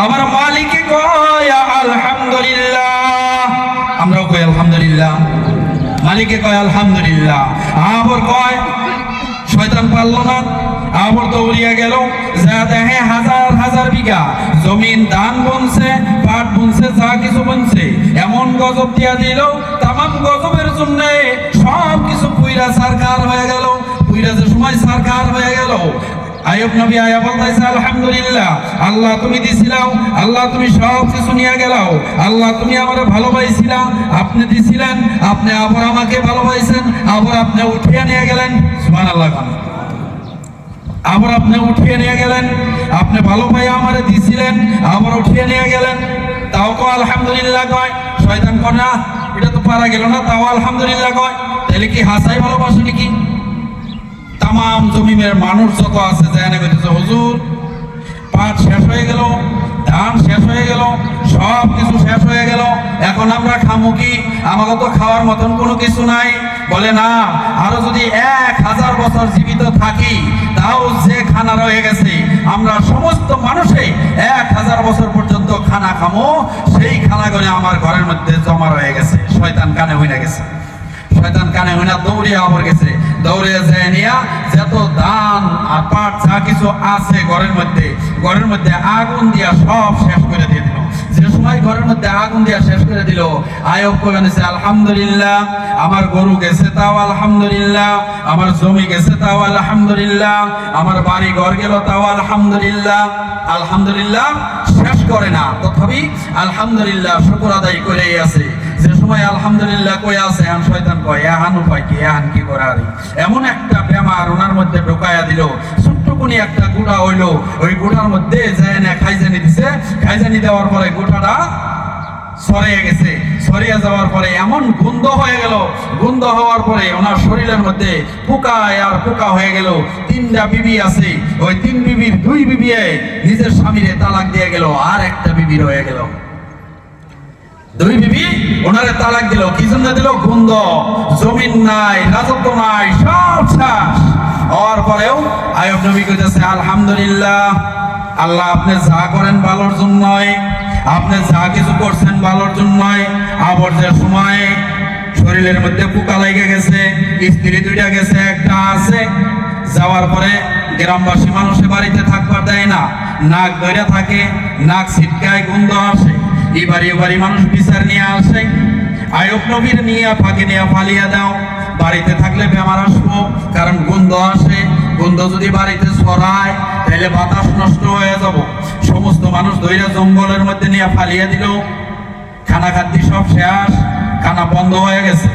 আমার মালিকে কয় আলহামদুলিল্লাহ, আমরাও কই আলহামদুলিল্লাহ, মালিকে কয় আলহামদুলিল্লাহ। আবার কয় শয়তান পারলো না, আবার দৌড়িয়া গেল, যা দেখে হাজার হাজার বিঘা জমিন ধান বুনছে, পাট বুনছে, যা কিছু বুনছে, এমন গজব দিয়া দিল, তামাম গজবের জন্য সব কিছু পুইরা সরকার হয়ে গেল। পুইরা যে সময় সরকার হয়ে গেল, আইয়ুব নবী আয়া বলতেছে আলহামদুলিল্লাহ, আল্লাহ তুমি দিছিলাও, আল্লাহ তুমি সব কিছু নিয়ে গেলাও, আল্লাহ তুমি আমার ভালোবাসিলা, আপনি দিছিলেন, আপনি আবার আমাকে ভালোবাসেন, আবার আপনি উঠিয়ে নিয়ে গেলেন। সুবহানাল্লাহ। আবার আপনি উঠিয়ে নিয়ে গেলেন, আপনি ভালো ভাই আমারে দিছিলেন, আবার উঠিয়ে নিয়ে গেলেন, তাও তো আলহামদুলিল্লাহ কয়। শয়তান কয় না, এটা তো পারা গেল না, তাও আলহামদুলিল্লাহ কয়। তাহলে কি হাসাই ভালোবাসে নাকি? তাম জমিনের মানুষ যত আছে জানে কইতেছে হুজুর পাট শেষ হয়ে গেল, ধান শেষ হয়ে গেল, সব কিছু শেষ হয়ে গেল, এখন আমরা খামু কি? আমাকে তো খাওয়ার মতন কোনো কিছু নাই। বলে না, আরো যদি 1000 বছর জীবিত থাকি তাও যে খানা রয়ে গেছে আমরা সমস্ত মানুষে 1000 বছর পর্যন্ত খানা খামো, সেই খানাগুলো আমার ঘরের মধ্যে জমা রয়ে গেছে। শয়তান কানে হইনা গেছে, শয়তান কানে হইনা দৌড়িয়া আবার গেছে, দৌড়িয়া যায় নিয়া যত ধান আর পাট যা কিছু আছে ঘরের মধ্যে আগুন দিয়া সব শেষ করে দিয়ে দিল। যে সময় ঘরের মধ্যে আগুন দিয়া শেষ করে দিল, আইয়ুব কইছে আলহামদুলিল্লাহ, আমার গরু গেছে তাও আলহামদুলিল্লাহ, আমার জমি গেছে তাও আলহামদুলিল্লাহ, আমার বাড়ি ঘর গেল তাও আলহামদুলিল্লাহ। আলহামদুলিল্লাহ শেষ করে না, তথাপি আলহামদুলিল্লাহ শুকর আদায় করেই আছে। যে সময় আলহামদুলিল্লাহ কই আছে, এখন শয়তান কয় এহান উপায় কি, এহান কি করার? এমন একটা বেমার ওনার মধ্যে ঢোকায়া দিল, ছোট্টকুনি একটা গুড়া হইলো, ওই গুড়ার মধ্যে যায় না খাইজানি দিছে, খাইজানি দেওয়ার পরে গোটাটা ছড়িয়ে গেছে। ছড়িয়ে যাওয়ার পরে এমন গন্ধ হয়ে গেল, গন্ধ হওয়ার পরে ওনার শরীরের মধ্যে পোকা আর পোকা হয়ে গেল। 3টা বিবি আছে, ওই 3 বিবির 2 বিবি নিজের স্বামীরে তালাক দিয়ে গেল, আর একটা বিবি রয়ে গেল। 2 বিবি ওনারে তালাক দিল, কি জন্য দিল? গন্ধ, জমিন নাই, রাজত্ব নাই, সব শেষ হওয়ার পরেও আইয়ুব নবী কইতেছে আলহামদুলিল্লাহ, আল্লাহ আপনি যা করেন ভালোর জন্যই, আপনি যা কিছু করছেন ভালোর জন্যই। আবার যে সময় শরীরের মধ্যে পোকা লেগে গেছে, স্ত্রী 2টা গেছে, একটা আছে, যাওয়ার পরে গ্রামবাসী মানুষে বাড়িতে থাকবার দেয় না, নাক ধরে থাকে, নাক ছিটকায়, গন্ধ আসে, এই বাড়ি মানুষ বিচার নিয়ে আসে। আইয়ুব নবীর নিয়ে ফাঁকে নিয়ে ফালিয়া দাও, বাড়িতে থাকলে বেমার আসবো, কারণ গন্ধ আসে, গন্ধ যদি বাড়িতে ছড়ায় তাহলে বাতাস নষ্ট হয়ে যাব। সমস্ত মানুষ ধইরা জঙ্গলের মধ্যে নিয়ে ফালিয়া দিল। খানা খাদ্য সব শেষ, খানা বন্ধ হয়ে গেছে,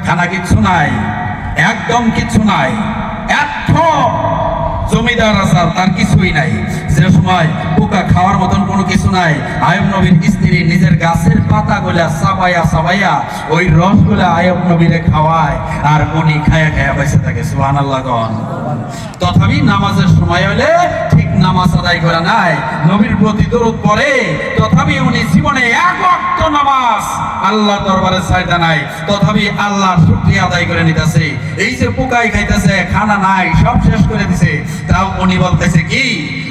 খানা কিচ্ছু নাই, একদম কিচ্ছু নাই, এত জমিদার আসার তার কিছুই নাই। যে সময় পোকা খাওয়ার মতন কোনো কিছু নাই, আইয়ুব নবীর স্ত্রী নিজের গাছের পাতাগুলা চাবাইয়া ওই রসগুলা আইয়ুব নবীরে খাওয়ায়, আর উনি খায়া বেঁচে থাকে। সুবহানাল্লাহ। তথাপি নামাজের সময় হলে ঠিক নামাজ আদায় করা নাই, নবীর প্রতি দরুদ পড়ে, তথাপি উনি জীবনে 1 ওয়াক্ত নামাজ আল্লাহর দরবারে ছাইড়া নাই, তথাপি আল্লাহর শুকরিয়া আদায় করে নিতেছে। এই যে পোকাই খাইতেছে, খানা নাই, সব শেষ করে দিছে, তাও উনি বলতেছে কি?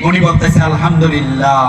উনি বলতেছে আলহামদুলিল্লাহ।